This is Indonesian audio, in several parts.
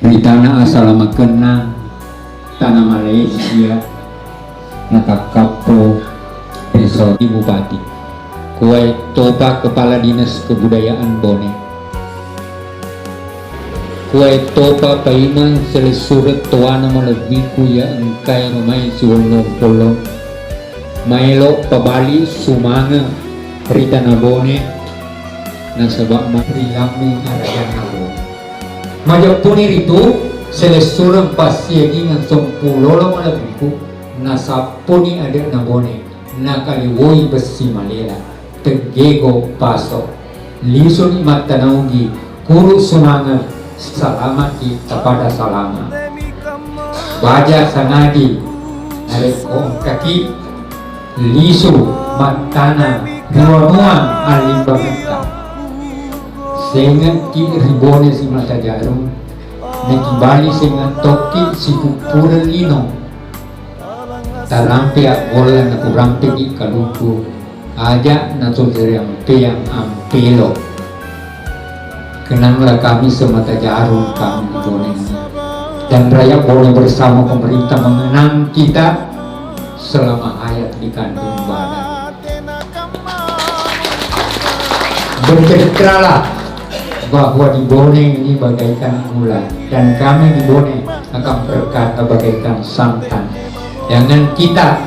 di tanah asal makena tanah Malaysia nakakapo Desa Bupati kue topa kepala dinas kebudayaan Bone kue topa paiman selesurat tuana melebiku ya engkai rumai siwolong polo maelo pabali sumanga rita na Bone nasabak maprilami arayan na Bone majapuni itu selesurang pasiagi ng 10 malabiku nasapuni ada na Bone nakaliwoy besi Malela tegego paso lison imatanaugi kuru sumanga salamat kepada salama baja sanadi arekong kaki liso matana nuang alimbangka sehingga ki ribone si mata jarum nekibali sehingga toki si kupuran lino tarampia bola na kurampe di kaluku aja na yang ampelo kenanglah kami semata jarum kami di Bone ini dan rakyat Bone bersama pemerintah mengenang kita selama hayat di kandung badan. Berceritalah bahwa di Bone ini bagaikan gula dan kami di Bone akan berkata bagaikan santan. Jangan kita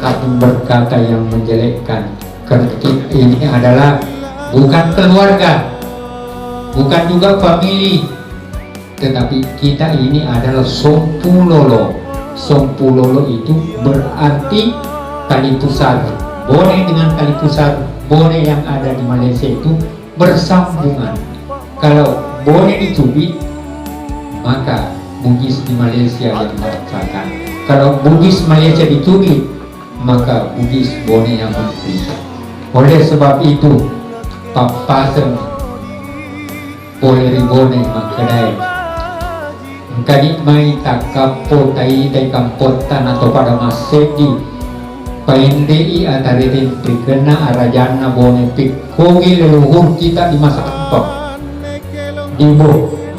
akan berkata yang menjelekkan. Karena ini adalah bukan keluarga, bukan juga famili, tetapi kita ini adalah Sompulolo. Sompulolo itu berarti tali pusar. Bone dengan tali pusar Bone yang ada di Malaysia itu bersambungan. Kalau Bone dicubit, maka Bugis di Malaysia yang merasakan. Kalau Bugis Malaysia dicubit, maka Bugis Bone yang berpisah. Oleh sebab itu, papasan boleh Bone makadai kadit mai takapo tai kampotan atau pada masedi paindei antara den prikena arajana Bone pikogi leluhur kita di masa depan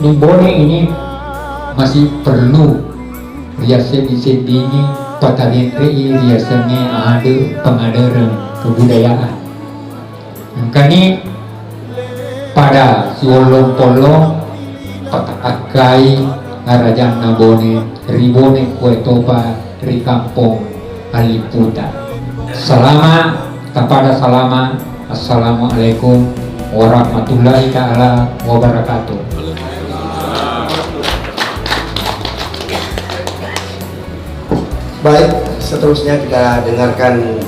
di Bone ini masih perlu riasan disedini patalian rei riasannya ada pengadaran kebudayaan kani pada siwolong polong patakai Arajana Bone ribone kue toba ri kampung Aliputa. Salama kepada salama. Assalamualaikum warahmatullahi taala wabarakatuh. Baik, seterusnya kita dengarkan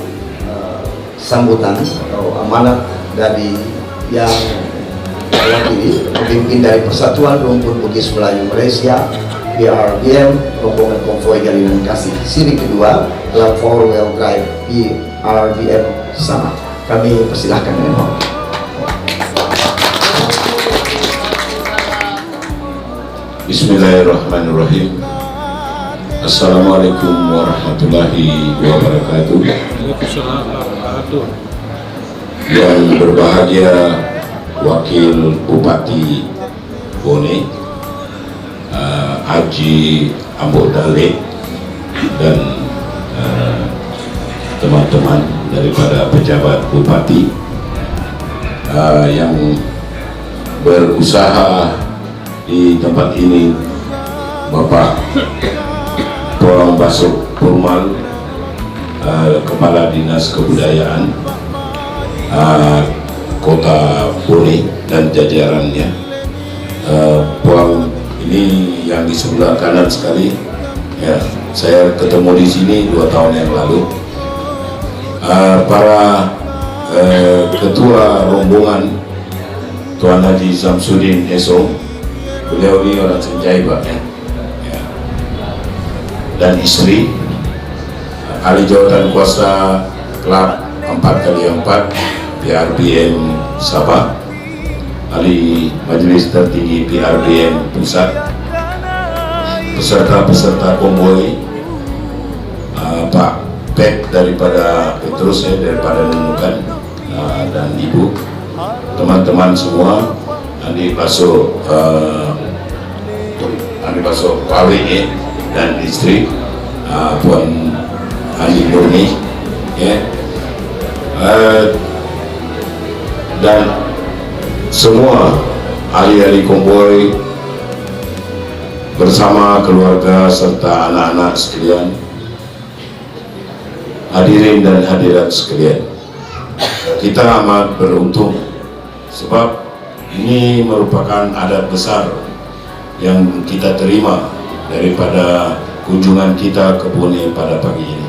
sambutan atau amanat dari yang mewakili pemimpin dari Persatuan Rumpun Bugis Melayu Malaysia PRBM rombongan konvoi Jalinan Kasih siri kedua dalam Four-Wheel Drive PRBM Sabah. Kami persilahkan dengan hormat. Bismillahirrahmanirrahim. Assalamualaikum warahmatullahi wabarakatuh. Yang berbahagia Wakil Bupati Bone Haji Ambo Dale dan teman-teman daripada pejabat Bupati yang berusaha di tempat ini, Bapak Pulang Basuk Purmal, Kepala Dinas Kebudayaan Kota Bone dan jajarannya. Puang ini yang di sebelah kanan sekali, ya, saya ketemu di sini 2 tahun yang lalu. Para ketua rombongan Tuan Haji Samsudin Esong, beliau ini orang Senjai Pak, ya. Dan istri ahli jawatan kuasa klub 4x4 PRBM Sabah, ahli majelis tertinggi PRBM Pusat, peserta-peserta konvoi, Pak Pet daripada Petrus, daripada Nunukan, dan Ibu, teman-teman semua, adik basuh termasuk Pak WE dan istri Puan Andi Murni, ya. Dan semua ahli-ahli konvoy bersama keluarga serta anak-anak sekalian, hadirin dan hadirat sekalian, kita amat beruntung sebab ini merupakan adat besar yang kita terima daripada kunjungan kita ke Bone pada pagi ini.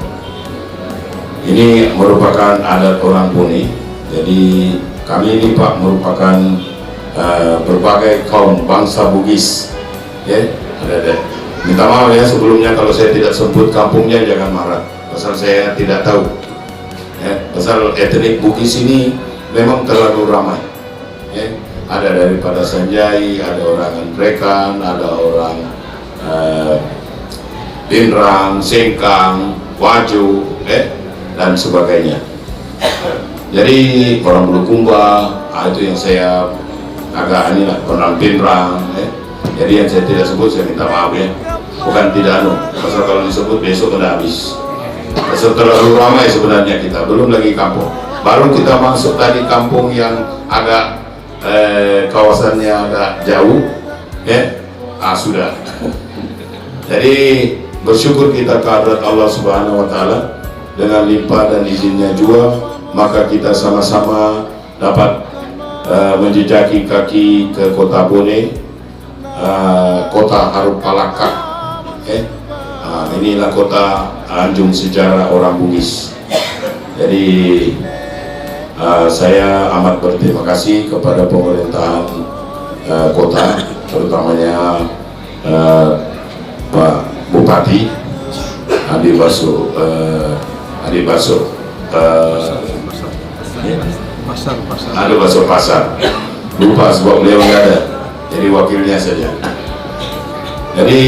Ini merupakan adat orang Bone, jadi kami ini Pak merupakan berbagai kaum bangsa Bugis, ya. Ada. Minta maaf ya sebelumnya kalau saya tidak sebut kampungnya, jangan marah, pasal saya tidak tahu. Ya, pasal etnik Bugis ini memang terlalu ramai. Ya. Ada daripada Sanjai, ada orang Andrekan, ada orang Binrang, Sengkang, Waju, dan sebagainya. Jadi orang Bulukumba, itu yang saya agak orang Binrang. Jadi yang saya tidak sebut saya minta maaf ya. Bukan tidak pasal kalau disebut besok udah habis. Pasal terlalu ramai sebenarnya kita, belum lagi kampung. Baru kita masuk tadi kampung yang agak kawasannya agak jauh, ya, sudah. Jadi bersyukur kita kehadirat Allah Subhanahu Wa Taala dengan limpah dan izinnya juga, maka kita sama-sama dapat menjejaki kaki ke kota Bone, kota Harum Palaka. Inilah kota anjung sejarah orang Bugis. Jadi saya amat berterima kasih kepada pemerintahan kota, terutamanya Pak Bupati Adi Baso Pasar. Lupa sebab beliau nggak ada, jadi wakilnya saja. Jadi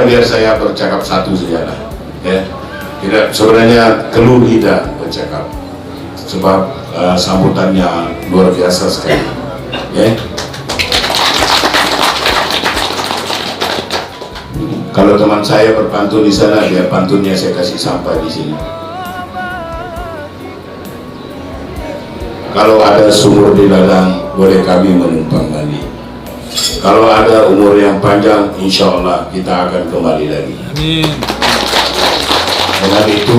biar saya bercakap satu saja lah, ya. Tidak sebenarnya keluh lidah bercakap. Sebab sambutannya luar biasa sekali, ya. Kalau teman saya berpantun di sana, biar pantunnya saya kasih sampai di sini. Kalau ada sumur di ladang, boleh kami menumpang mandi. Kalau ada umur yang panjang, insya Allah kita akan kembali lagi. Amin. Dengan itu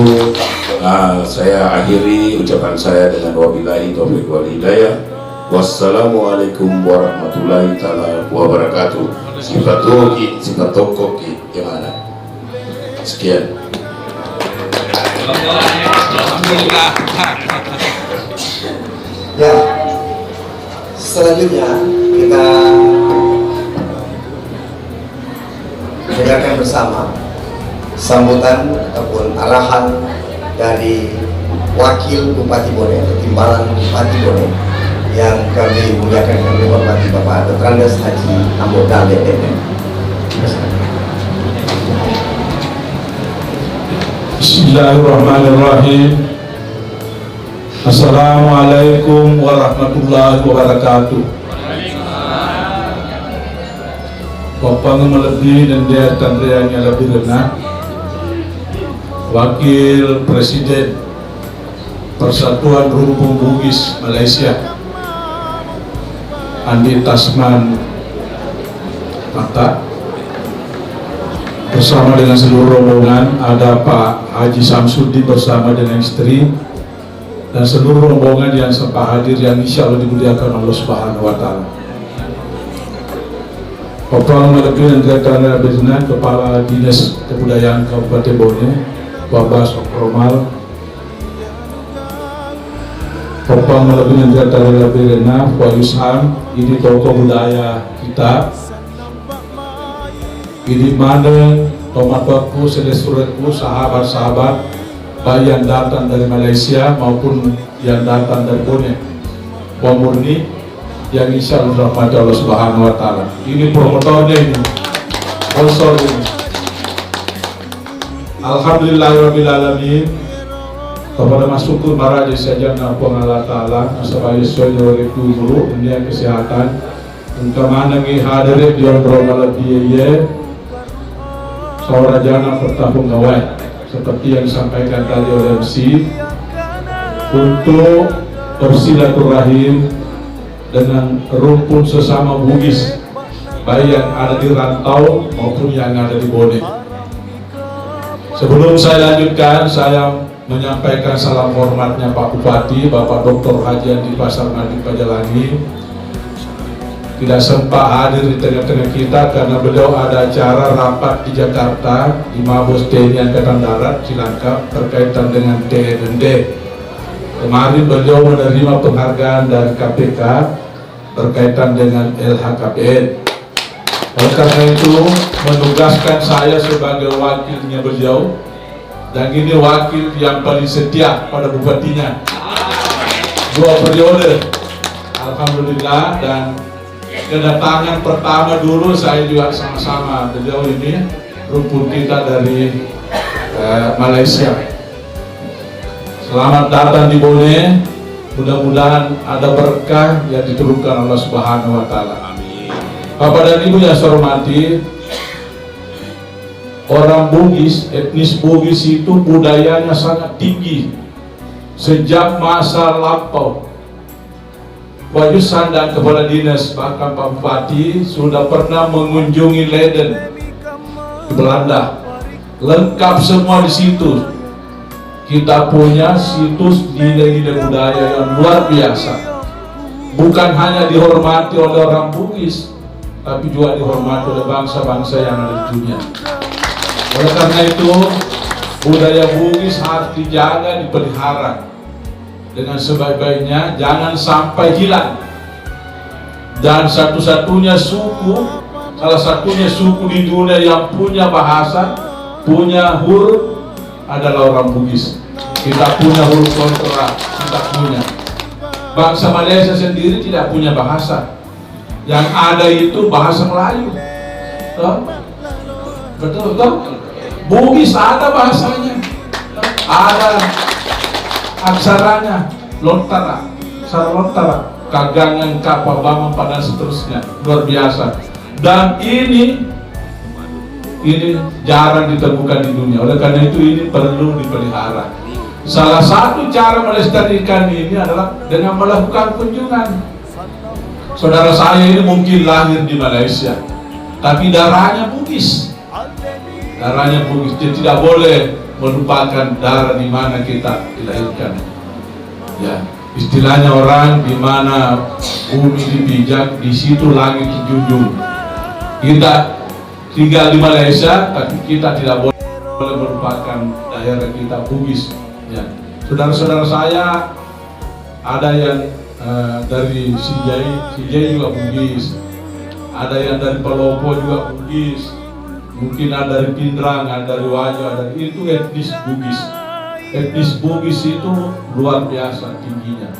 saya akhiri ucapan saya dengan wabillahi taufiq wal hidayah. Wassalamualaikum warahmatullahi taala wabarakatuh. Sifat tokoki gimana? Sekian. Alhamdulillah. Ya, selanjutnya kita dengarkan bersama sambutan ataupun arahan dari Wakil Bupati Bone, Timbalan Bupati Bone, yang kami muliakan, kami hormati Bapak Dr. Andes Haji Ambo Dale. Bismillahirrahmanirrahim. Assalamualaikum warahmatullahi wabarakatuh. Bapak melebih dan dia tandriannya lebih rendah, Wakil Presiden Persatuan Rumpun Bugis Malaysia Andi Tasman Mata, bersama dengan seluruh rombongan, ada Pak Haji Samsudi bersama dengan istri dan seluruh rombongan yang sempat hadir yang insya Allah dimuliakan Allah Subhanahu Wa Taala. Bapak Melebih dan Direktur Kepala Dinas Kebudayaan Kabupaten Bone, Bapak Sokromal, Bapak Melebih dan Direktur Pak Yusham, ini tokoh budaya kita. Ini mana tomatku, sedesuretku, sahabat-sahabat baik yang datang dari Malaysia maupun yang datang dari Bone, Puan Murni, yang insya Allah rahmat Allah Subhanahu Wa Taala. Ini promotornya ini, sponsor ini. Alhamdulillahirabbil alamin. Kepada masukun maraja saja na Allah Taala, asal sesuai dengan guru dunia kesehatan Kemanangi hadirin di Bromala Biye Saurajana Pertahun Gawai seperti yang disampaikan tadi oleh MC untuk bersilaturahim dengan rumpun sesama Bugis baik yang ada di rantau maupun yang ada di Bone. Sebelum saya lanjutkan, saya menyampaikan salam hormatnya Pak Bupati, Bapak Dr. Haji Andi Pasar Nadi Pajalangi. Tidak sempat hadir di tengah-tengah kita karena beliau ada acara rapat di Jakarta di Mabes TNI Angkatan Darat Cilangkap berkaitan dengan TND. Kemarin beliau menerima penghargaan dari KPK berkaitan dengan LHKPN. Oleh karena itu menugaskan saya sebagai wakilnya beliau, dan ini wakil yang paling setia pada bupatinya 2 periode, alhamdulillah. Dan kedatangan pertama dulu saya juga sama-sama beliau ini rumpun kita dari Malaysia. Selamat datang di Bone, mudah-mudahan ada berkah yang diturunkan Allah Subhanahu wa Ta'ala. Bapak dan Ibu yang saya hormati, orang Bugis, etnis Bugis itu budayanya sangat tinggi sejak masa lampau. Wajusan dan Kepala Dinas bahkan Pak Bupati sudah pernah mengunjungi Leiden di Belanda. Lengkap semua di situ. Kita punya situs nilai-nilai budaya yang luar biasa. Bukan hanya dihormati oleh orang Bugis, tapi juga dihormati oleh bangsa-bangsa yang ada di dunia. Oleh karena itu, budaya Bugis harus dijaga, dipelihara dengan sebaik-baiknya, jangan sampai hilang. Dan satu-satunya suku, salah satunya suku di dunia yang punya bahasa, punya huruf adalah orang Bugis. Kita punya huruf kontra, kita punya. Bangsa Malaysia sendiri tidak punya bahasa. Yang ada itu bahasa Melayu. Betul, betul. Bugis ada bahasanya, ada aksaranya, lontara, sarlontara, kagangan, kapal, bamang, dan seterusnya, luar biasa. Dan ini jarang ditemukan di dunia. Oleh karena itu ini perlu dipelihara. Salah satu cara melestarikan ini adalah dengan melakukan kunjungan. Saudara saya ini mungkin lahir di Malaysia, tapi darahnya Bugis. Darahnya Bugis, dia tidak boleh melupakan darah di mana kita dilahirkan. Ya, istilahnya orang di mana bumi dipijak, di situ langit dijunjung. Kita tinggal di Malaysia, tapi kita tidak boleh melupakan daerah kita Bugis. Ya, saudara-saudara saya ada yang dari Sinjai juga Bugis, ada yang dari Palopo juga Bugis, mungkin ada dari Pindrang, ada dari Wajah, ada itu etnis Bugis. Etnis Bugis itu luar biasa tingginya.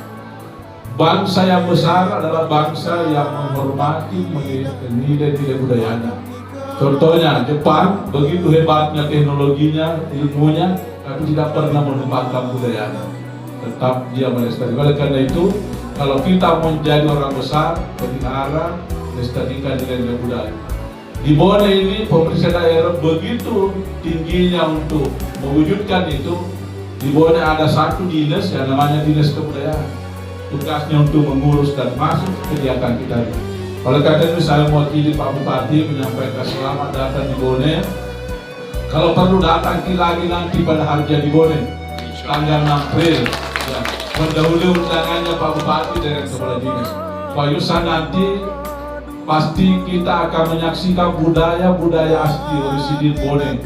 Bangsa yang besar adalah bangsa yang menghormati nilai-nilai budayanya. Contohnya Jepang, begitu hebatnya teknologinya, ilmunya, tapi tidak pernah melupakan budayanya. Tetap dia melestarikan. Oleh karena itu, kalau kita menjadi orang besar, pelihara, lestarikan nilai-nilai budaya. Di Bone ini pemerintah daerah begitu tingginya untuk mewujudkan itu. Di Bone ada satu dinas yang namanya Dinas Kebudayaan. Tugasnya untuk mengurus dan masuk kegiatan kita. Oleh karena itu saya mewakili Pak Bupati menyampaikan selamat datang di Bone. Kalau perlu datang lagi nanti pada hari jadi Bone, tanggal 6 April. Ya, mendahului undangannya Pak Bupati dengan Kepala Dinas. Pak Yusan nanti pasti kita akan menyaksikan budaya-budaya asli orisinil Bone,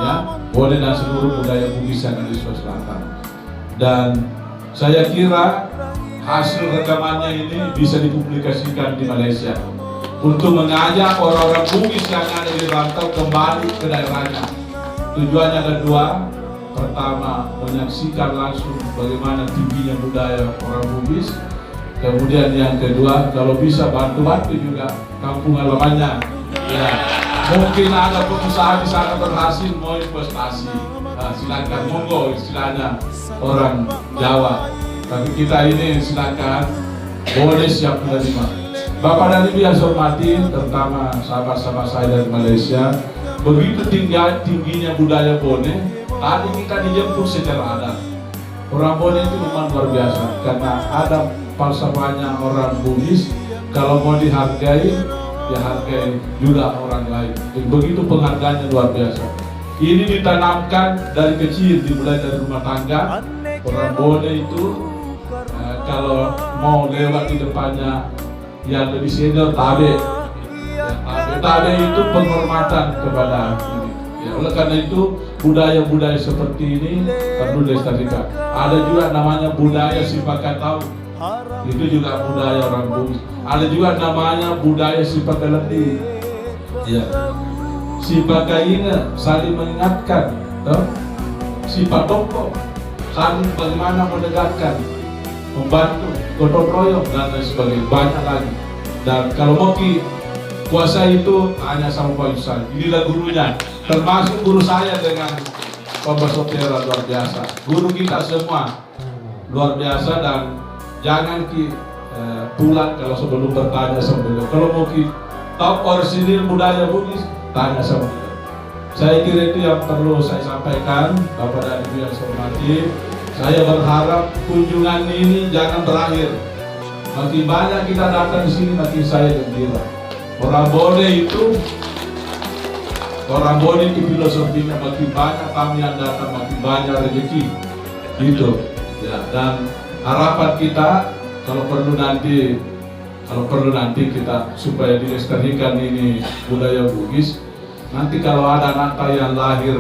ya, Bone dan seluruh budaya Bugis yang ada di Sulawesi Selatan. Dan saya kira hasil rekamannya ini bisa dipublikasikan di Malaysia untuk mengajak orang-orang Bugis yang ada di rantau kembali ke daerahnya. Tujuannya ada dua. Pertama, menyaksikan langsung bagaimana tingginya budaya orang Bugis. Kemudian yang kedua, kalau bisa bantu-bantu juga kampung halamannya. Ya, mungkin ada pengusaha di sana berhasil mau investasi. Nah, silakan monggo istilahnya orang Jawa. Tapi kita ini silakan boleh siap menerima. Bapak dan Ibu yang saya hormati, terutama sahabat-sahabat saya dari Malaysia, begitu tingginya budaya Bone, tadi kita dijemput secara adat. Orang Bone itu memang luar biasa, karena ada falsafahnya orang Bugis, kalau mau dihargai, ya hargai juga orang lain. Begitu penghargaannya luar biasa. Ini ditanamkan dari kecil, dimulai dari rumah tangga. Orang Bone itu kalau mau lewat di depannya yang lebih senior, tabe. Tabe itu penghormatan kepada ini. Ya, oleh karena itu budaya-budaya seperti ini perlu dilestarikan. Ada juga namanya budaya Sipakatau. Itu juga budaya orang Bugis. Ada juga namanya budaya Sipakalendi. Ya. Sipakaina saling mengingatkan, toh? Sipatongko saling bagaimana menegakkan, membantu, gotong royong dan lain sebagainya, banyak lagi. Dan kalau mau kuasa itu hanya sama Pak Yusan. Inilah gurunya, termasuk guru saya dengan Pak Sotera, luar biasa. Guru kita semua luar biasa, dan jangan pulang kalau sebelum bertanya sama beliau. Kalau mau tahu orisinil budaya Bugis, tanya sama beliau. Saya kira itu yang perlu saya sampaikan, Bapak dan Ibu yang saya hormati. Saya berharap kunjungan ini jangan berakhir. Makin banyak kita datang di sini, makin saya gembira. Orang Bone itu filosofinya, makin banyak kami yang datang, makin banyak rezeki. Gitu. Ya, dan harapan kita kalau perlu nanti kita supaya dilestarikan ini budaya Bugis. Nanti kalau ada anak yang lahir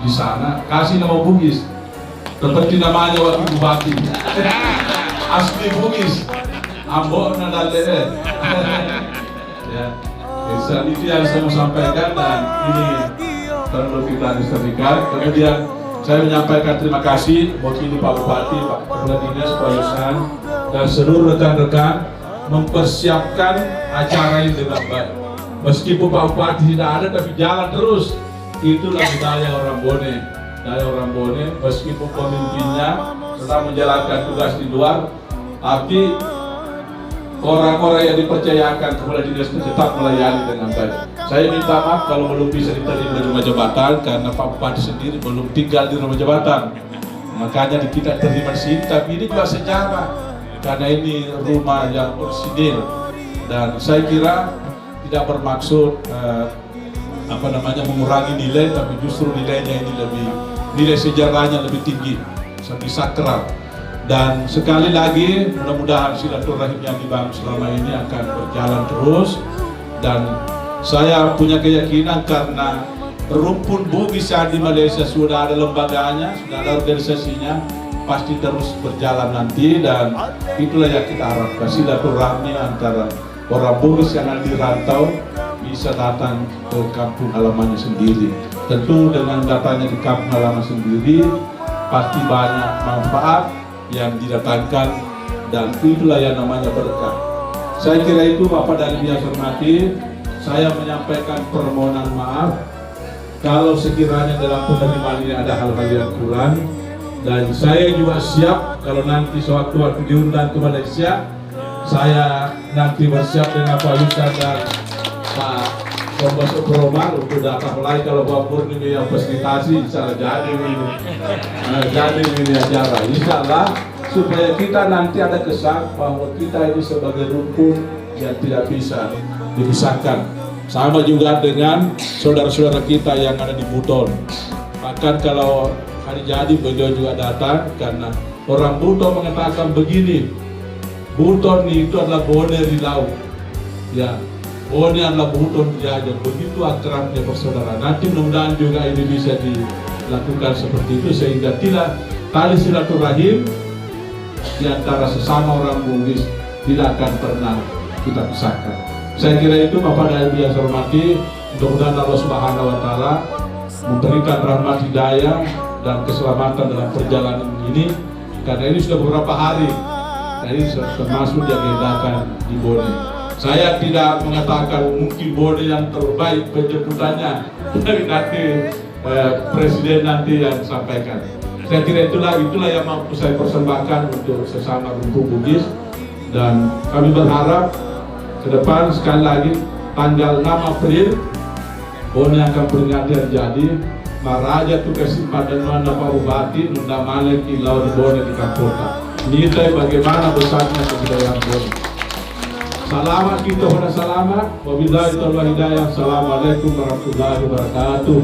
di sana, kasih nama Bugis. Seperti namanya wakil bupati. Asli Bugis. Ambon Nadale. Ya. Itu yang saya mau sampaikan, dan ini perlu kita lestarikan. Kemudian saya menyampaikan terima kasih mewakili Pak Bupati, Pak Kepala Dinas, Pak Yusan, dan seluruh rekan-rekan mempersiapkan acara ini dengan baik. Meskipun Pak Bupati tidak ada, tapi jalan terus. Itulah budaya orang Bone. Budaya orang Bone, meskipun pemimpinnya sedang menjalankan tugas di luar, tapi orang-orang yang dipercayakan kepada dinas itu tetap melayani dengan baik. Saya minta maaf kalau belum bisa diterima di rumah jabatan, karena Pak Bupati sendiri belum tinggal di rumah jabatan. Makanya kita terima di sini, tapi ini juga sejarah, karena ini rumah yang orsinil. Dan saya kira tidak bermaksud mengurangi nilai, tapi justru nilainya ini nilai sejarahnya lebih tinggi, lebih sakral. Dan sekali lagi mudah-mudahan silaturahim yang dibangun selama ini akan berjalan terus. Dan saya punya keyakinan karena rumpun Bugis di Malaysia sudah ada lembaganya, sudah ada organisasinya, pasti terus berjalan nanti. Dan itulah yang kita harapkan, silaturahmi antara orang Bugis yang ada di rantau bisa datang ke kampung halamannya sendiri. Tentu dengan datangnya di kampung halaman sendiri pasti banyak manfaat yang didatangkan, dan itulah yang namanya berkah. Saya kira itu Bapak dan Ibu yang saya hormati. Saya menyampaikan permohonan maaf kalau sekiranya dalam penerimaan ini ada hal-hal yang kurang, dan saya juga siap kalau nanti sewaktu-waktu diundang ke Malaysia, saya nanti bersiap dengan Pak Yusan dan Pak Kombes Promar untuk datang mulai. Kalau Bapak Purnimi yang fasilitasi, insya Allah jadi ini acara, insya Allah, supaya kita nanti ada kesan bahwa kita ini sebagai rumpun yang tidak bisa dipisahkan. Sama juga dengan saudara-saudara kita yang ada di Buton. Bahkan kalau hari jadi beliau juga datang, karena orang Buton mengatakan begini, Buton itu adalah Bone di laut. Ya, Bone adalah Buton dijajah. Begitu akrabnya persaudaraan. Nanti mudah-mudahan juga ini bisa dilakukan seperti itu, sehingga tidak tali silaturahim di antara sesama orang Bugis tidak akan pernah kita pisahkan. Saya kira itu Bapak dan Ibu yang saya hormati. Mudah-mudahan Allah Subhanahu wa Ta'ala memberikan rahmat hidayah dan keselamatan dalam perjalanan ini, karena ini sudah beberapa hari. Ini termasuk yang diadakan di Bone. Saya tidak mengatakan mungkin Bone yang terbaik penjemputannya, tapi nanti Presiden nanti yang sampaikan. Saya kira itulah yang mampu saya persembahkan untuk sesama rumpun Bugis, dan kami berharap ke depan sekali lagi tanggal 6 April Bone akan peringati hari jadi Maraja tugas simpadan Nunda Pak Bupati Nunda Malek Ilau di Bone di Kampota. Nilai bagaimana besarnya kebudayaan Bone. Selamat kita pada selamat. Wabillahi taufiq hidayah. Assalamualaikum warahmatullahi wabarakatuh.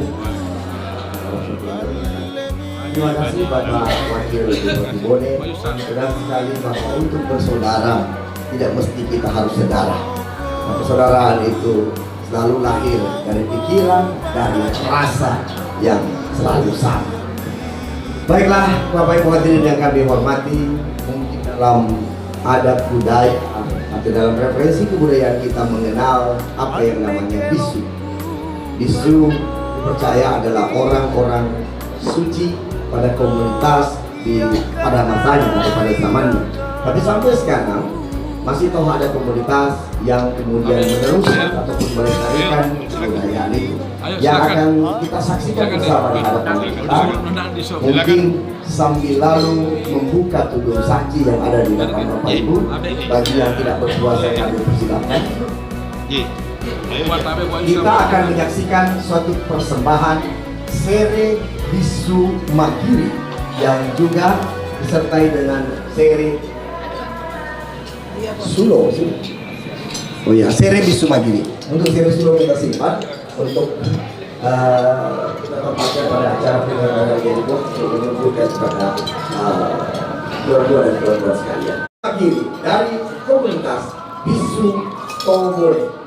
Terima kasih Bapak Wakil Bupati Bone. Benar sekali bahwa untuk bersaudara tidak mesti kita harus sedara. Nah, persaudaraan itu selalu lahir dari pikiran, dari rasa yang selalu sama. Baiklah Bapak Ibu hadirin yang kami hormati, mungkin dalam adat budaya atau dalam referensi kebudayaan kita mengenal apa yang namanya bisu. Bisu dipercaya adalah orang-orang suci pada komunitas pada masanya atau pada zamannya. Tapi sampai sekarang masih tahu ada komunitas yang kemudian meneruskan ataupun melestarikan kebudayaan itu. Yang akan kita saksikan bersama di hadapan kita, mungkin sambil lalu membuka tudung saksi yang ada di depan Bapak Ibu. Bagi yang tidak berpuasa kami persilakan. Kita akan menyaksikan suatu persembahan Sere Bisu Magiri yang juga disertai dengan Sere Sulo. Oh ya, Sere Bisu Magiri. Untuk Sere Sulo kita simpan untuk kita tempatkan pada acara penyelenggaraan yang untuk menunjukkan kepada dua-dua dan kawan-kawan sekalian. Magiri dari komunitas Bisu Tobole.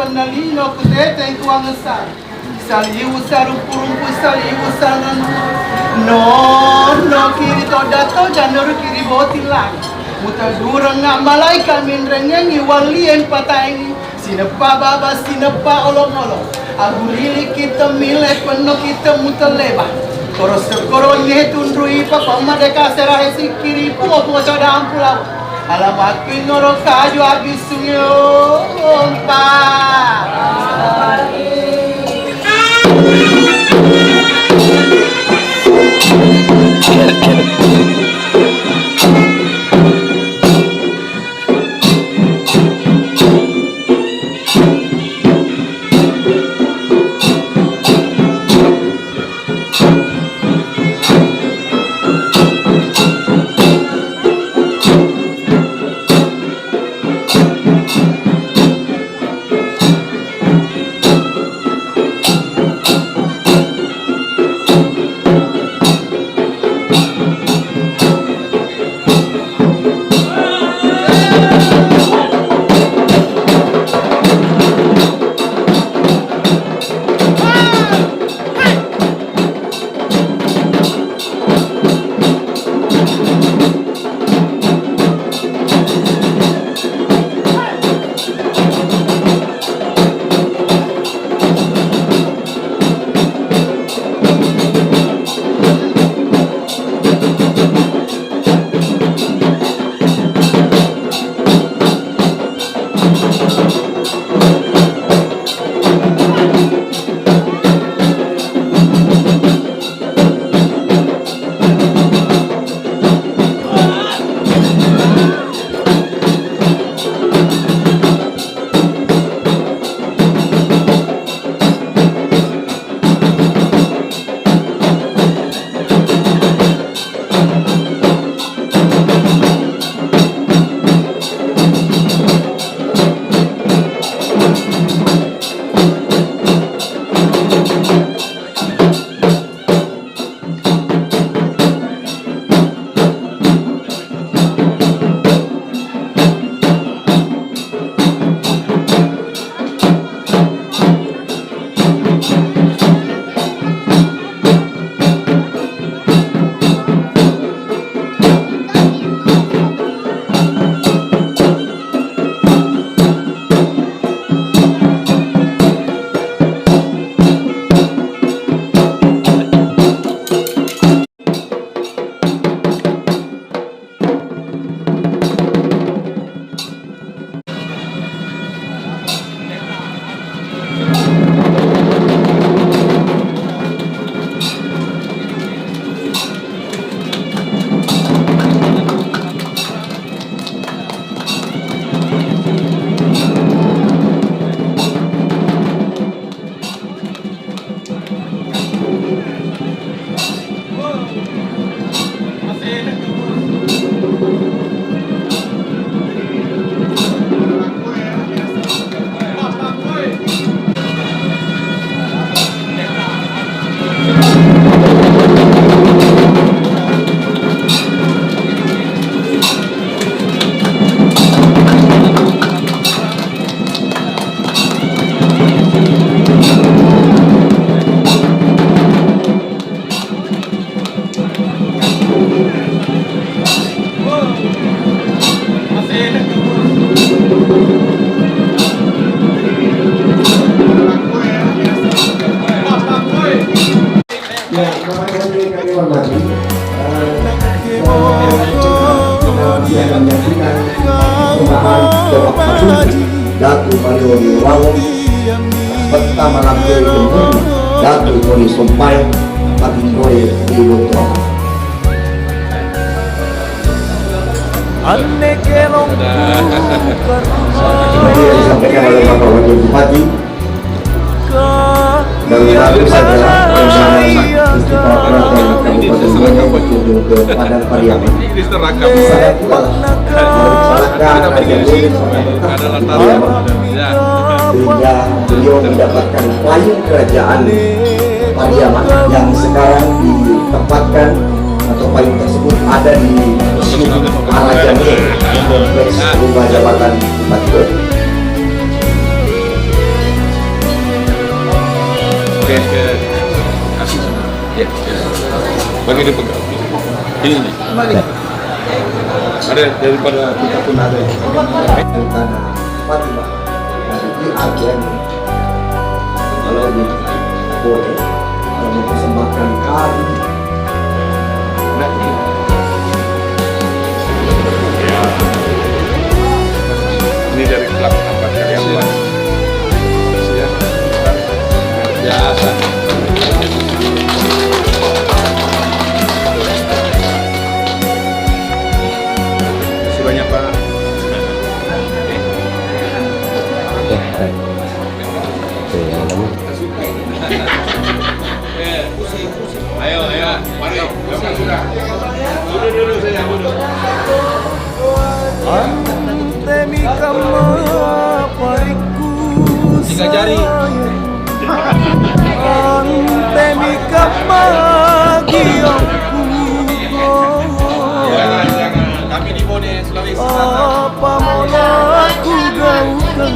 sonalino kutete kuangasar. Sali usaru purumpu sali usaran. No kiri to dato janur kiri botilang. Muta durang ngamalai kami rengengi walien pataini. Sinepa baba sinepa olong-olong. Agurili kita milih penuh kita muta lebah. Koros korone tundrui papa madeka serah sikiri pungo cadang pulau. Alamat ngoro kaju habis sunyo ompa. Datu Mario Wawon pertama lampir itu Datu Tony Sompai Patimboy di Lutong. Seperti yang disampaikan oleh Bapak Wakil Bupati dan lalu saja rencana Istiqlal Keraton Kabupaten Bone berkunjung ke Padang Pariaman. Saya pula merencanakan Raja Bone sehingga beliau mendapatkan payung kerajaan Pariaman yang sekarang ditempatkan atau payung tersebut ada di Museum Arajane Kompleks Rumah Jabatan Bupati Bone. Bagi dipegang. Ini nih. Ada daripada kita pun ada. Tanah Fatimah di agen kalau di boleh kalau mempersembahkan kari Ini dari klub tempat karyawan. Biasa. Terima kasih banyak Pak. Ayo, mari. Duduk saya duduk. Tiga jari. Jangan. Kami di Bone, Sulawesi Selatan. Apa mau aku gaungkan?